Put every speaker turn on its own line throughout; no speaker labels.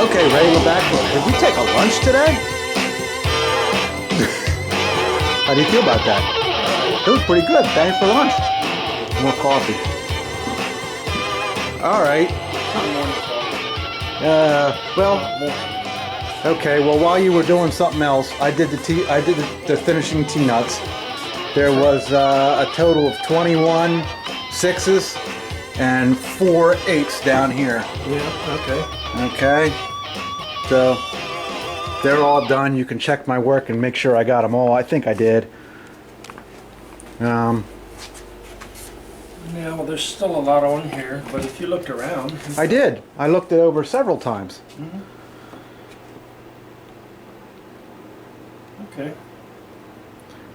Okay, Ray, we're back. Did we take a lunch today? How do you feel about that? It was pretty good. Thanks for lunch. More coffee. All right. Well. Okay. Well, while you were doing something else, I did the finishing T-nuts. There was a total of 21 6s and 4 8s down here.
Yeah. Okay.
Okay. So they're all done. You can check my work and make sure I got them all. I think I did.
Yeah, well, there's still a lot on here, but if you looked around...
I did. I looked it over several times.
Mm-hmm. Okay.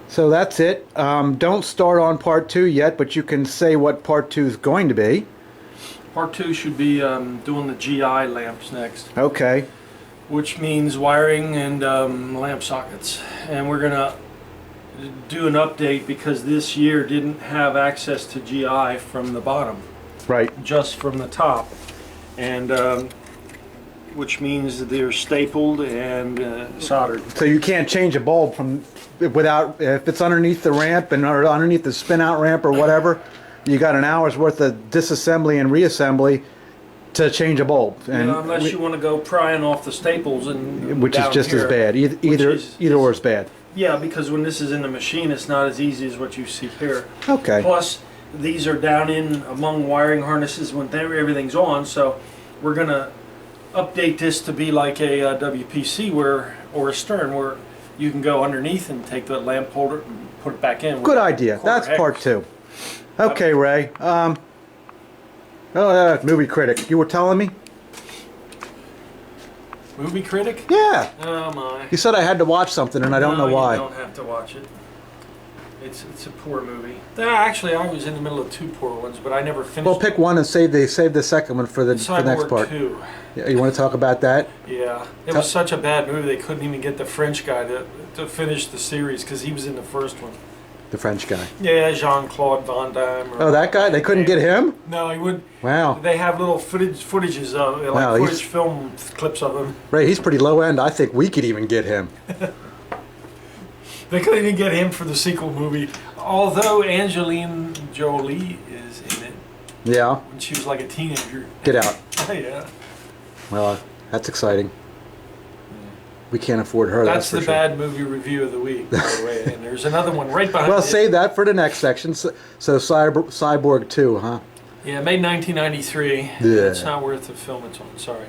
So that's it. Don't start on part 2 yet, but you can say what part 2 is going to be.
Part 2 should be doing the GI lamps next.
Okay.
Which means wiring and lamp sockets. And we're going to do an update because this year didn't have access to GI from the bottom.
Right.
Just from the top. And which means they're stapled and soldered.
So you can't change a bulb from without, if it's underneath the ramp and or underneath the spin out ramp or whatever, you got an hour's worth of disassembly and reassembly to change a bulb. And
yeah, unless you want to go prying off the staples and
which is just as bad. Either or is bad.
Yeah, because when this is in the machine, it's not as easy as what you see here.
Okay.
Plus, these are down in among wiring harnesses when everything's on, so we're going to update this to be like a WPC or a Stern where you can go underneath and take the lamp holder and put it back in.
Good idea. That's part 2. Okay, Ray. Movie critic. You were telling me?
Movie critic?
Yeah.
Oh my.
You said I had to watch something, and I don't know why.
You don't have to watch it. It's a poor movie. Actually, I was in the middle of 2 poor ones, but I never finished.
Well, pick one and save the second one for the next part.
2.
Yeah, you want to talk about that?
Yeah, it was such a bad movie they couldn't even get the French guy to finish the series because he was in the first one.
The French guy.
Yeah, Jean-Claude Van Damme.
Oh, that guy? They couldn't get him?
No, he wouldn't.
Wow.
They have little footages of footage film clips of him.
Ray, he's pretty low end. I think we could even get him.
They couldn't even get him for the sequel movie, although Angelina Jolie is in it.
Yeah.
When she was like a teenager.
Get out.
Yeah.
Well, that's exciting. We can't afford her.
That's
for
the
sure.
bad movie review of the week, by the way. And there's another one right behind
Well,
it.
save that for the next section. So Cyborg 2, huh?
Yeah, made 1993.
Yeah.
It's not worth the film it's on, sorry.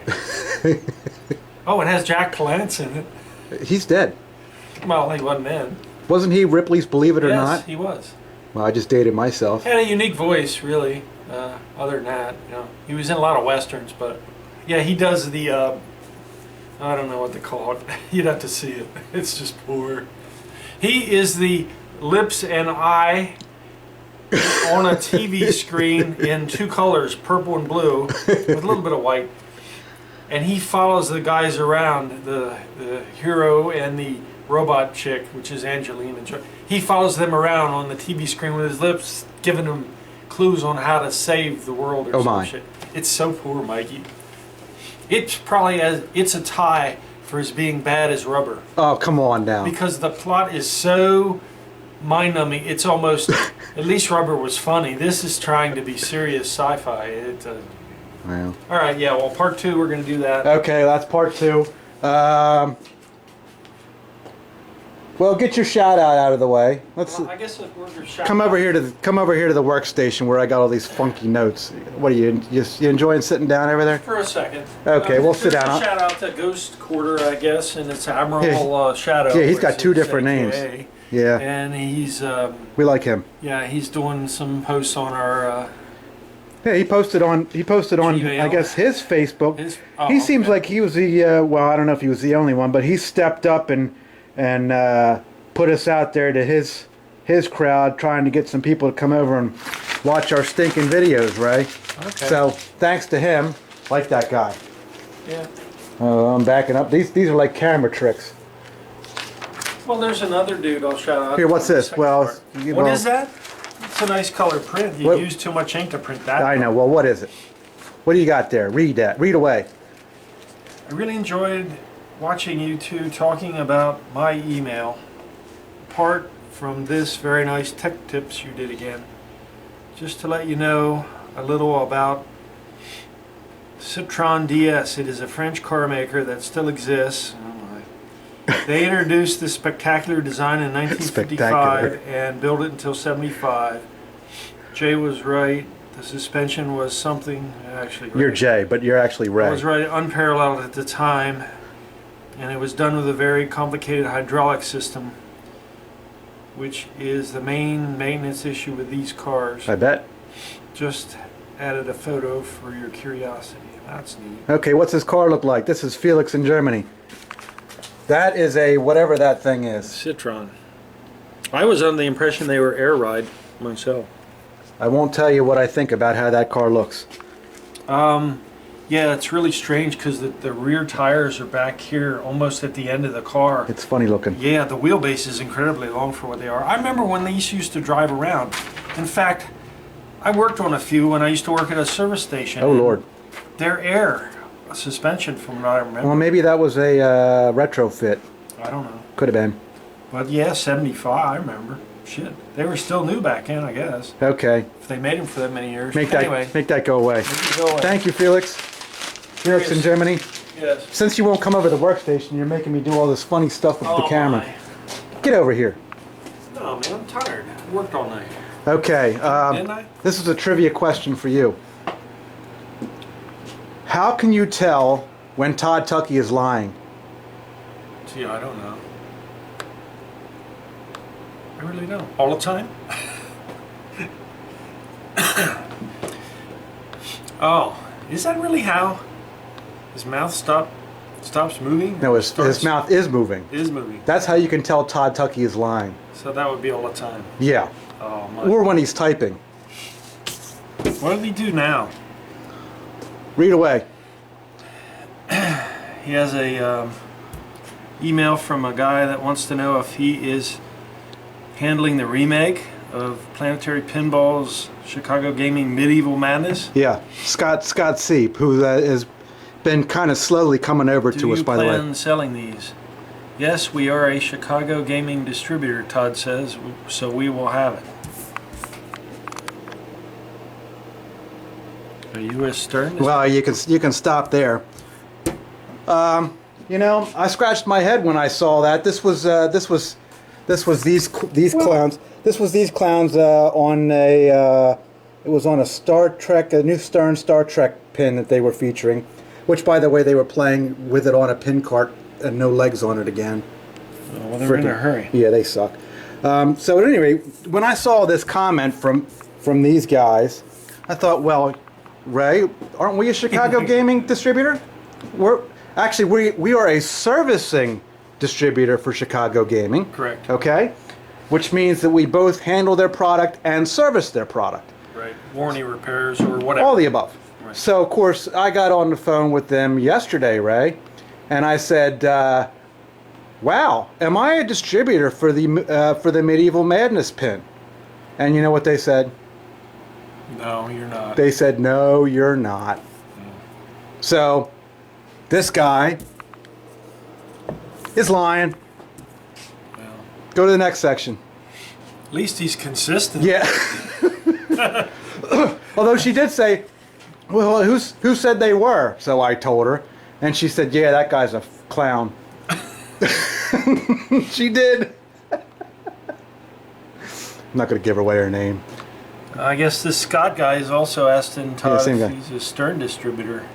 Oh, it has Jack Palance in it.
He's dead.
Well, he wasn't then.
Wasn't he Ripley's Believe It or Not?
Yes, he was.
Well, I just dated myself.
Had a unique voice, really. Other than that, he was in a lot of westerns, but yeah, he does the. I don't know what to call it. You'd have to see it. It's just poor. He is the lips and eye on a TV screen in 2 colors, purple and blue, with a little bit of white. And he follows the guys around, the hero and the robot chick, which is Angelina Jolie. He follows them around on the TV screen with his lips, giving them clues on how to save the world or some shit. It's so poor, Mikey. It's a tie for as being bad as Rubber.
Oh, come on now.
Because the plot is so mind-numbing. It's almost, at least Rubber was funny. This is trying to be serious sci-fi.
Wow.
All right, yeah, well, part 2, we're going to do that.
Okay, that's part 2. Well, get your shout out of the way. Let's.
Well, I guess we're shout
Come over
out.
here to the workstation where I got all these funky notes. What are you enjoying sitting down over there?
For a second.
Okay, we'll sit down.
Shout out to Ghost Quarter, I guess, and it's Admiral Shadow.
Yeah, he's got 2 different names. Yeah.
And he's
we like him.
Yeah, he's doing some posts on our.
Yeah, he posted on
Gmail.
I guess his Facebook. He seems like he was the well, I don't know if he was the only one, but he stepped up and put us out there to his crowd, trying to get some people to come over and watch our stinking videos, Ray.
Okay.
So thanks to him, like that guy.
Yeah.
I'm backing up. These are like camera tricks.
Well, there's another dude I'll shout out.
Here, what's this? Well,
what is that? It's a nice color print. You used too much ink to print that.
I know. Well, what is it? What do you got there? Read that. Read away.
I really enjoyed watching you two talking about my email. Apart from this very nice tech tips you did again, just to let you know a little about Citroën DS. It is a French car maker that still exists. Oh my. They introduced this spectacular design in 1955 and built it until 75. Jay was right. The suspension was something actually.
You're Jay, but you're actually Ray.
I was right, unparalleled at the time, and it was done with a very complicated hydraulic system, which is the main maintenance issue with these cars.
I bet.
Just added a photo for your curiosity. That's neat.
Okay, what's this car look like? This is Felix in Germany. That is a whatever that thing is.
Citroën. I was under the impression they were air ride myself.
I won't tell you what I think about how that car looks.
Yeah, it's really strange because the rear tires are back here almost at the end of the car.
It's funny looking.
Yeah, the wheelbase is incredibly long for what they are. I remember when these used to drive around. In fact, I worked on a few when I used to work at a service station.
Oh, Lord.
They're air suspension from what I remember.
Well, maybe that was a retrofit.
I don't know.
Could have been.
But yeah, 75, I remember. Shit. They were still new back then, I guess.
Okay.
If they made them for that many years.
Make
anyway,
that go away.
make it go away.
Thank you, Felix. Felix in Germany.
Yes.
Since you won't come over to the workstation, you're making me do all this funny stuff with the camera.
My.
Get over here.
No, man, I'm tired. I worked all night.
Okay.
Didn't I?
This is a trivia question for you. How can you tell when Todd Tuckey is lying?
Gee, I don't know. I really don't. All the time? Oh, is that really how his mouth stops moving?
No, his mouth is moving.
Is moving.
That's how you can tell Todd Tuckey is lying.
So that would be all the time.
Yeah.
Oh my.
Or when he's typing.
What did he do now?
Read away.
He has a email from a guy that wants to know if he is handling the remake of Planetary Pinball's Chicago Gaming Medieval Madness.
Yeah. Scott Seep, who has been kind of slowly coming over to us, by the way.
Do you plan selling these? Yes, we are a Chicago gaming distributor, Todd says, so we will have it. A U.S. Stern?
Well, you can stop there. You know, I scratched my head when I saw that. This was these clowns. This was these clowns on a. It was on a Star Trek, a new Stern Star Trek pin that they were featuring, which, by the way, they were playing with it on a pin cart and no legs on it again.
Oh, well, they're in a hurry.
Yeah, they suck. So at any rate, when I saw this comment from these guys, I thought, well, Ray, aren't we a Chicago gaming distributor? We are a servicing distributor for Chicago Gaming.
Correct.
Okay? Which means that we both handle their product and service their product.
Right. Warranty repairs or whatever.
All the above.
Right.
So, of course, I got on the phone with them yesterday, Ray, and I said, wow, am I a distributor for the Medieval Madness pin? And you know what they said?
No, you're not.
They said, no, you're not. So, this guy is lying.
Well,
Go to the next section.
at least he's consistent.
Yeah. Although she did say, well, who said they were? So I told her. And she said, yeah, that guy's a clown. She did. I'm not going to give away her name.
I guess this Scott guy is also asked in Todd
same
if
guy.
he's a Stern distributor.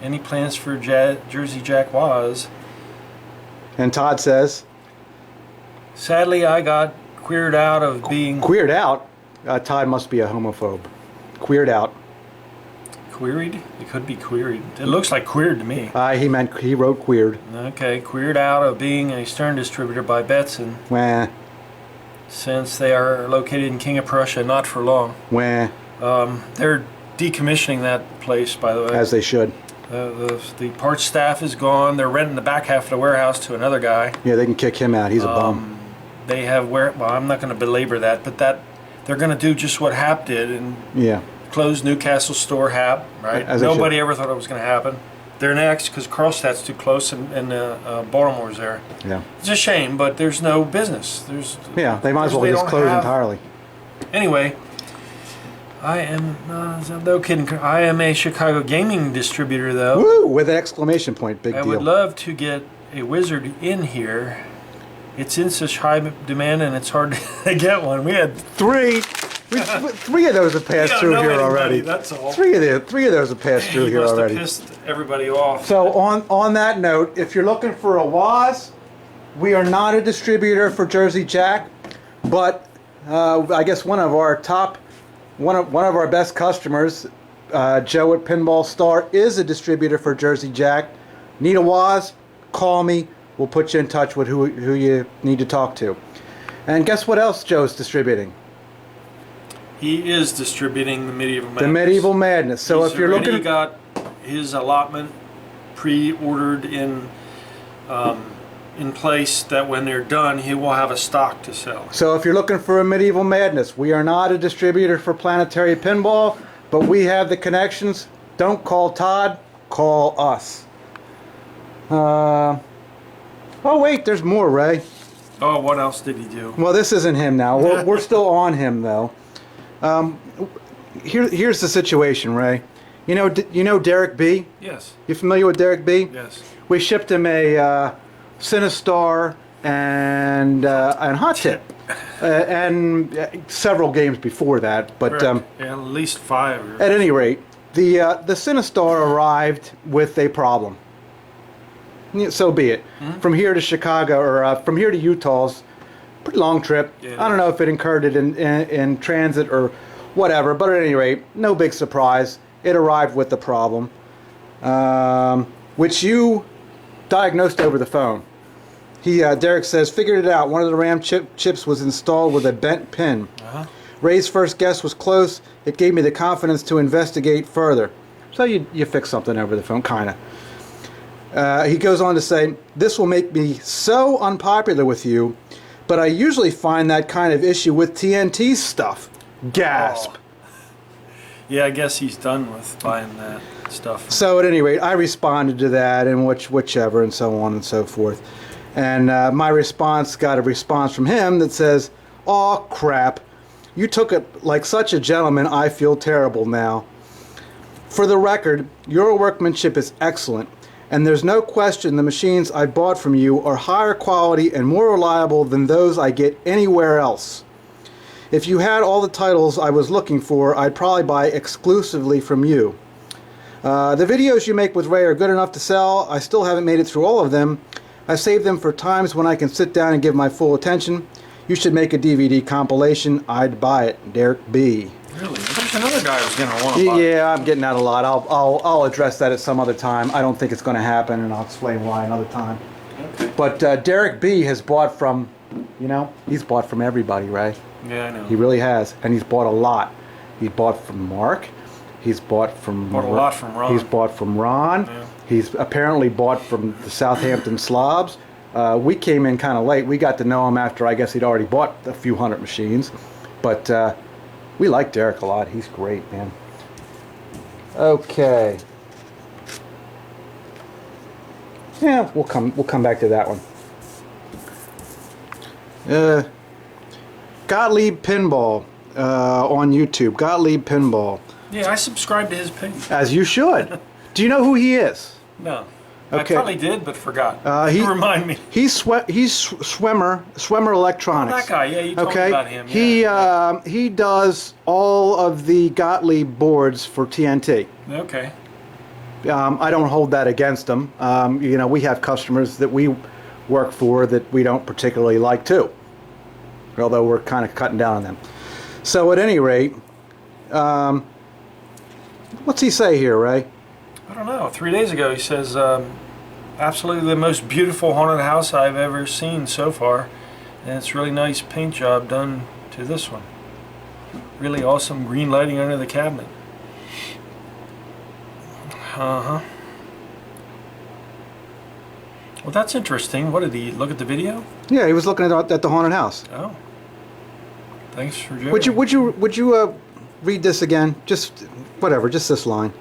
Any plans for Jersey Jaguars?
And Todd says,
Sadly, I got queered out of being...
queered out? Todd must be a homophobe. Queered out.
Queried? It could be queried. It looks like queered to me.
He wrote queered.
Okay, queered out of being a Stern distributor by Betson,
Wah,
since they are located in King of Prussia, not for long.
wah,
They're decommissioning that place, by the way.
as they should.
The parts staff is gone. They're renting the back half of the warehouse to another guy.
Yeah, they can kick him out. He's a bum.
They have well, I'm not going to belabor that, but they're going to do just what Hap did and
Yeah.
close Newcastle store Hap, right?
As they
Nobody ever thought it was going to happen. They're next because Karlstadt's too close and Baltimore's there.
Yeah.
It's a shame, but there's no business.
Yeah, they might as well just close entirely.
Anyway, I am no kidding. I am a Chicago gaming distributor, though.
Woo! With an exclamation point, big deal.
I would love to get a wizard in here. It's in such high demand, and it's hard to get one. We had
three of those have passed through here already.
That's all.
Three of those have passed through here already.
Must have pissed everybody off.
So on that note, if you're looking for a Woz, we are not a distributor for Jersey Jack, but I guess one of our best customers, Joe at Pinball Star, is a distributor for Jersey Jack. Need a Woz? Call me. We'll put you in touch with who you need to talk to. And guess what else Joe's distributing?
He is distributing the Medieval Madness.
The Medieval Madness. So if you're looking,
he got his allotment pre-ordered in place that when they're done, he will have a stock to sell.
So if you're looking for a Medieval Madness, we are not a distributor for Planetary Pinball, but we have the connections. Don't call Todd, call us. Oh wait, there's more, Ray.
Oh, what else did he do?
Well, this isn't him now. We're still on him though. Here's the situation, Ray. You know Derek B?
Yes.
You familiar with Derek B?
Yes.
We shipped him a Cinestar and Hot Tip, and several games before that. But
yeah, at least 5.
At any rate, the Cinestar arrived with a problem. So be it. Mm-hmm. From here to Chicago, or from here to Utah's pretty long trip. Yeah, I don't know if it incurred it in transit or whatever, but at any rate, no big surprise. It arrived with the problem, which you diagnosed over the phone. Derek says, figured it out. One of the RAM chips was installed with a bent pin. Ray's first guess was close. It gave me the confidence to investigate further. So you fix something over the phone, kind of. He goes on to say, this will make me so unpopular with you, but I usually find that kind of issue with TNT stuff. Gasp.
Oh. Yeah, I guess he's done with buying that stuff.
So at any rate, I responded to that and whichever and so on and so forth. And my response got a response from him that says, aw, crap. You took it like such a gentleman, I feel terrible now. For the record, your workmanship is excellent. And there's no question the machines I bought from you are higher quality and more reliable than those I get anywhere else. If you had all the titles I was looking for, I'd probably buy exclusively from you. The videos you make with Ray are good enough to sell. I still haven't made it through all of them. I saved them for times when I can sit down and give my full attention. You should make a DVD compilation. I'd buy it. Derek B.
Really? There's another guy who's going to want to buy it.
Yeah, I'm getting that a lot. I'll address that at some other time. I don't think it's going to happen, and I'll explain why another time. Okay. But Derek B has bought from, he's bought from everybody, right?
Yeah, I know.
He really has, and he's bought a lot. He bought from Mark. He's bought from...
Bought a lot from Ron.
He's bought from Ron. Yeah. He's apparently bought from the Southampton Slobs. We came in kind of late. We got to know him after I guess he'd already bought a few hundred machines. But we like Derek a lot. He's great, man. Okay. Yeah, we'll come back to that one. Gottlieb Pinball on YouTube. Gottlieb Pinball.
Yeah, I subscribe to his page.
As you should. Do you know who he is?
No.
Okay.
I probably did, but forgot. Remind me.
He's Swimmer Electronics.
Oh, that guy, yeah, you told me about him.
Yeah. He does all of the Gottlieb boards for TNT.
Okay.
I don't hold that against him. We have customers that we work for that we don't particularly like too. Although we're kind of cutting down on them. So at any rate, what's he say here, Ray?
I don't know. 3 days ago he says, absolutely the most beautiful haunted house I've ever seen so far. And it's really nice paint job done to this one. Really awesome green lighting under the cabinet. Uh-huh. Well, that's interesting. What did he look at the video?
Yeah, he was looking at the haunted house.
Oh. Thanks for joining.
Would you read this again? Just whatever, just this line.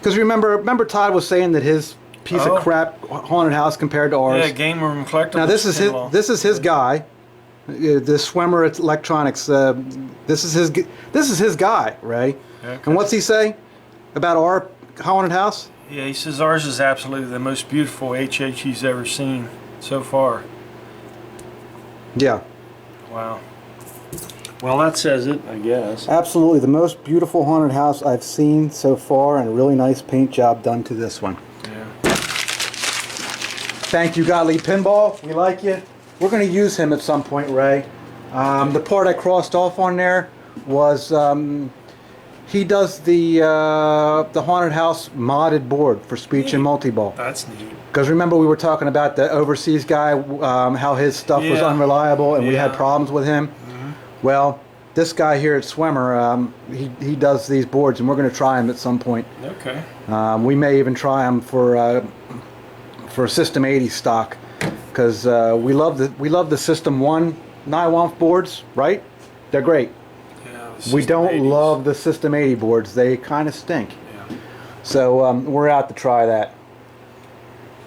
Because remember Todd was saying that his piece of crap haunted house compared to ours.
Yeah, GameroomCollectibles.
Now this is his guy, the Swimmer Electronics. This is his guy, Ray.
Okay.
And what's he say about our haunted house?
Yeah, he says ours is absolutely the most beautiful HH he's ever seen so far.
Yeah.
Wow. Well, that says it, I guess.
Absolutely, the most beautiful haunted house I've seen so far, and a really nice paint job done to this one.
Yeah.
Thank you, Gottlieb Pinball. We like you. We're going to use him at some point, Ray. The part I crossed off on there was he does the haunted house modded board for speech and multi-ball.
That's neat.
Because remember we were talking about the overseas guy, how his stuff was unreliable, and we had problems with him. Well, this guy here at Swimmer, he does these boards, and we're going to try him at some point.
Okay.
We may even try him for System 80 stock, because we love the System 1 9-womp boards, right? They're great.
Yeah,
We don't
80s.
love the System 80 boards. They kind of stink.
Yeah.
So we're out to try that.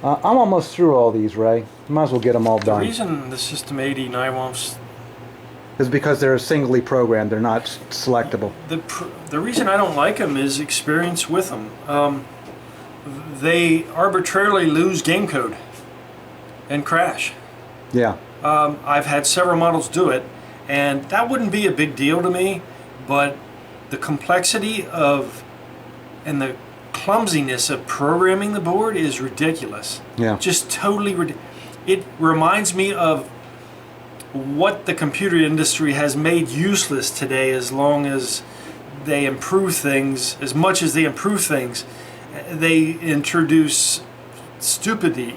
I'm almost through all these, Ray. Might as well get them all
The
done.
reason the System 80 9-womps,
Is because they're singly programmed. They're not selectable.
the reason I don't like them is experience with them. They arbitrarily lose game code and crash.
Yeah.
I've had several models do it, and that wouldn't be a big deal to me, but the complexity of and the clumsiness of programming the board is ridiculous.
Yeah.
Just totally ridiculous. It reminds me of what the computer industry has made useless today. As long as they improve things, as much as they improve things, they introduce stupidity.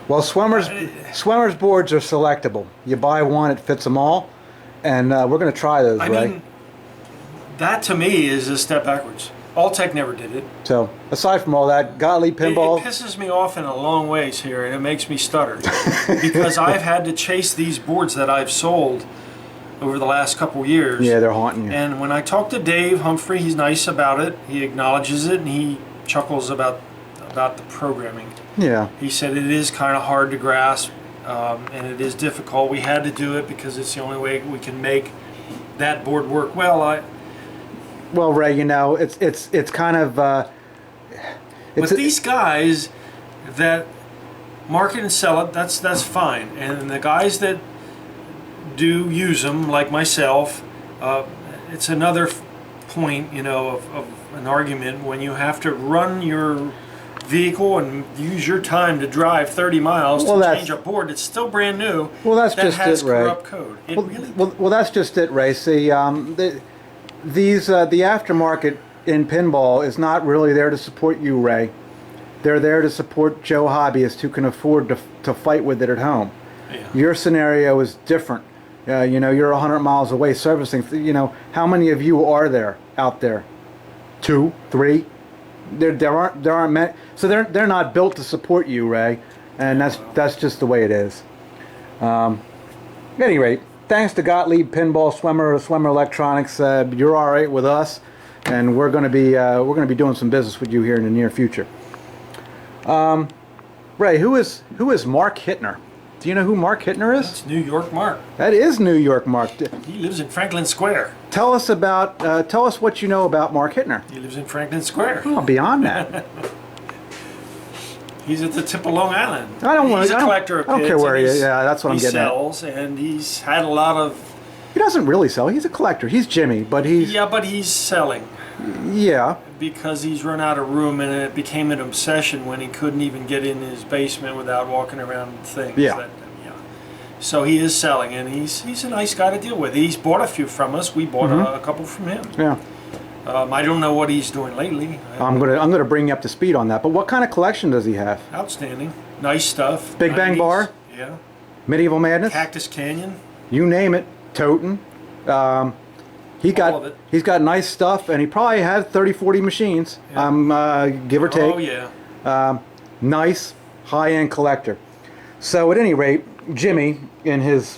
Well, Swimmer's boards are selectable. You buy one, it fits them all, and we're going to try those,
I
Ray.
mean, that to me is a step backwards. Alltech never did it.
So, aside from all that, Gottlieb Pinball.
It pisses me off in a long ways here, and it makes me stutter because I've had to chase these boards that I've sold over the last couple years.
Yeah, they're haunting you.
And when I talk to Dave Humphrey, he's nice about it. He acknowledges it, and he chuckles about the programming.
Yeah.
He said it is kind of hard to grasp, and it is difficult. We had to do it because it's the only way we can make that board work well.
Well, Ray, you know, it's kind of.
But these guys that market and sell it, that's fine. And the guys that do use them, like myself, it's another point, you know, of an argument when you have to run your vehicle and use your time to drive 30 miles to change a board that's still brand new.
Well, that's
that
just
has
it, Ray.
corrupt code.
Well, that's just it, Ray. See, the aftermarket in pinball is not really there to support you, Ray. They're there to support Joe hobbyists who can afford to fight with it at home.
Yeah.
Your scenario is different. You know, you're 100 miles away servicing. You know, how many of you are there out there? 2, 3. There aren't many. So they're not built to support you, Ray, and that's just the way it is. At any rate, thanks to Gottlieb Pinball Swimmer Electronics. You're all right with us, and we're going to be doing some business with you here in the near future. Ray, who is Mark Hittner? Do you know who Mark Hittner is?
That's New York Mark.
That is New York Mark.
He lives in Franklin Square.
Tell us what you know about Mark Hittner.
He lives in Franklin Square.
Oh, beyond that.
He's at the tip of Long Island.
He's
a collector of pits.
I don't care where he is. Yeah, that's what I'm getting at.
He sells, and he's had a lot of...
He doesn't really sell. He's a collector. He's Jimmy, but he's...
Yeah, but he's selling.
Yeah.
Because he's run out of room, and it became an obsession when he couldn't even get in his basement without walking around things.
Yeah.
So he is selling, and he's a nice guy to deal with. He's bought a few from us. We bought a couple from him.
Yeah.
I don't know what he's doing lately.
I'm gonna bring you up to speed on that. But what kind of collection does he have?
Outstanding. Nice stuff.
Big Bang
90s.
Bar?
Yeah.
Medieval Madness?
Cactus Canyon.
You name it. Toten. He's got nice stuff, and he probably had 30, 40 machines. Yeah. Give or take.
Oh yeah.
Nice high-end collector. So at any rate, Jimmy, in his,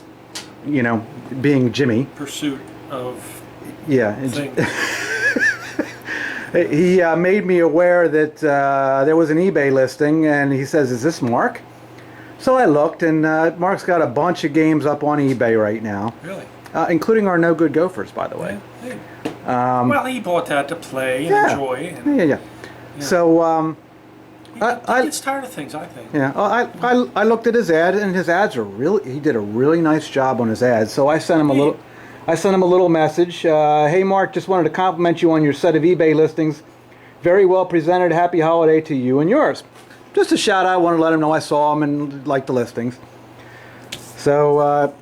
you know, being Jimmy,
Pursuit of
yeah,
things.
He made me aware that there was an eBay listing, and he says, "Is this Mark?" So I looked, and Mark's got a bunch of games up on eBay right now.
Really?
Including our No Good Gophers, by the way.
Yeah. Hey. Well, he bought that to play and enjoy. And,
yeah. So
he gets tired of things, I think.
yeah, I looked at his ad, and his ads are really. He did a really nice job on his ads. So I sent him a little. I sent him a little message. Hey, Mark, just wanted to compliment you on your set of eBay listings. Very well presented. Happy holiday to you and yours. Just a shout out. I wanted to let him know I saw him and liked the listings. So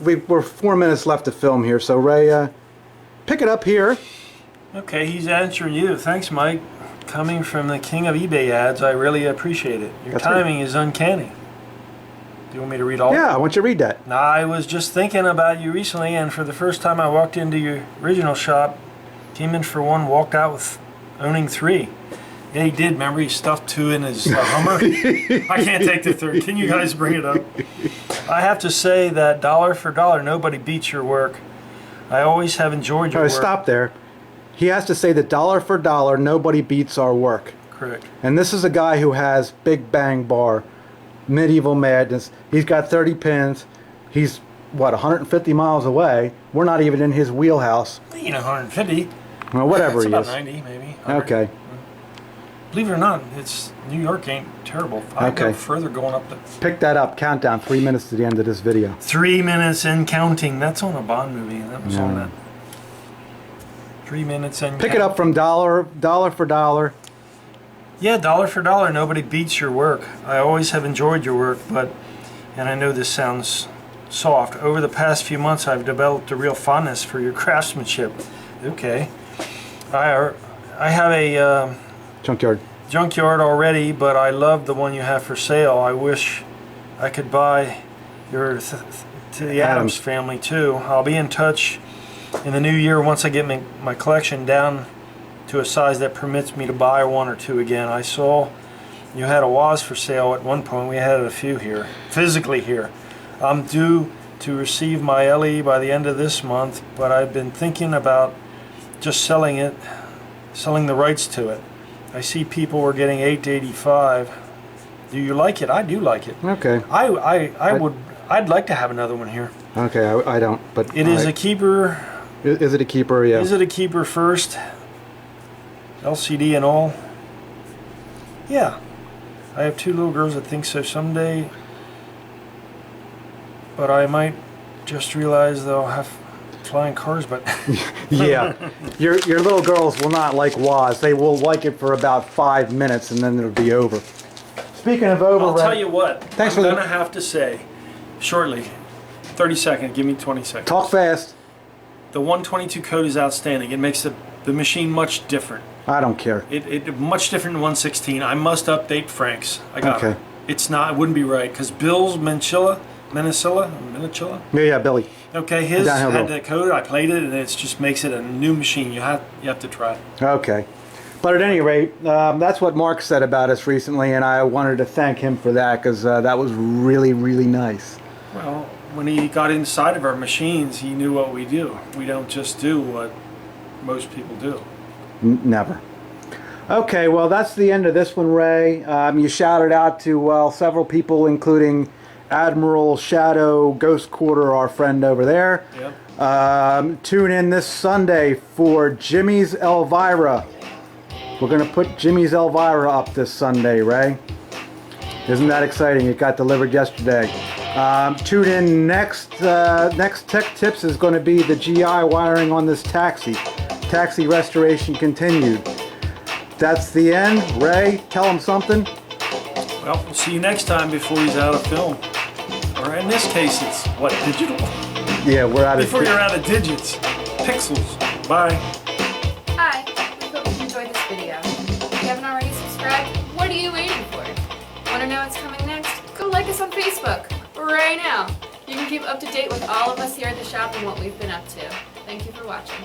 we're 4 minutes left to film here. So Ray, pick it up here.
Okay, he's answering you. Thanks, Mike. Coming from the king of eBay ads, I really appreciate it. Your timing is uncanny. Do you want me to read all?
Yeah, I want you to read that.
I was just thinking about you recently, and for the first time I walked into your original shop, came in for one, walked out with owning 3. Yeah, he did. Remember, he stuffed 2 in his Hummer? I can't take the 3rd. Can you guys bring it up? I have to say that dollar for dollar, nobody beats your work. I always have enjoyed your work.
Stop there. He has to say that dollar for dollar, nobody beats our work.
Correct.
And this is a guy who has Big Bang Bar, Medieval Madness. He's got 30 pins. He's, what, 150 miles away. We're not even in his wheelhouse.
You know, 150.
Well, whatever he is.
About 90, maybe. 100.
Okay.
Believe it or not, it's New York ain't terrible. I go further going up the...
Pick that up. Countdown. 3 minutes to the end of this video.
3 minutes and counting. That's on a Bond movie. That was on that. 3 minutes and
Pick it up from dollar for dollar.
Yeah, dollar for dollar, nobody beats your work. I always have enjoyed your work, but, and I know this sounds soft, over the past few months I've developed a real fondness for your craftsmanship. Okay. I have a junkyard already, but I love the one you have for sale. I wish I could buy your to the Adams family too. I'll be in touch in the new year once I get my collection down to a size that permits me to buy 1 or 2 again. I saw you had a Waz for sale at one point. We had a few here, physically here. I'm due to receive my LE by the end of this month, but I've been thinking about just selling the rights to it. I see people were getting $8 to $85. Do you like it? I do like it.
Okay.
I'd like to have another one here.
Okay, I don't, but
it is a keeper.
Is it a keeper? Yeah.
Is it a keeper first? LCD and all? Yeah. I have 2 little girls that think so someday, but I might just realize they'll have flying cars, but...
Yeah. Your little girls will not like Waz. They will like it for about 5 minutes and then it'll be over. Speaking of over...
I'll tell you what.
Thanks
I'm going to have to say, shortly, 30 seconds, give me 20 seconds.
Talk fast.
The 122 code is outstanding. It makes the machine much different.
I don't care.
It much different than 116. I must update Frank's. I got it. It's not. It wouldn't be right because Bill's Minicilla.
Yeah, Billy.
Okay, his had that code. I played it, and it just makes it a new machine. You have to try it.
Okay, but at any rate, that's what Mark said about us recently, and I wanted to thank him for that because that was really, really nice.
Well, when he got inside of our machines, he knew what we do. We don't just do what most people do.
Never. Okay, well, that's the end of this one, Ray. You shouted out to several people, including Admiral Shadow Ghost Quarter, our friend over there. Yep. Tune in this Sunday for Jimmy's Elvira. We're going to put Jimmy's Elvira up this Sunday, Ray. Isn't that exciting? It got delivered yesterday. Tune in next Tech Tips is going to be the GI wiring on this taxi. Taxi restoration continued. That's the end. Ray, tell him something.
Well, we'll see you next time before he's out of film. Or in this case, it's what, digital?
Yeah, we're out of
before you're out of digits. Pixels. Bye.
Hi, we hope you enjoyed this video. If you haven't already subscribed, what are you waiting for? Want to know what's coming next? Go like us on Facebook right now. You can keep up to date with all of us here at the shop and what we've been up to. Thank you for watching.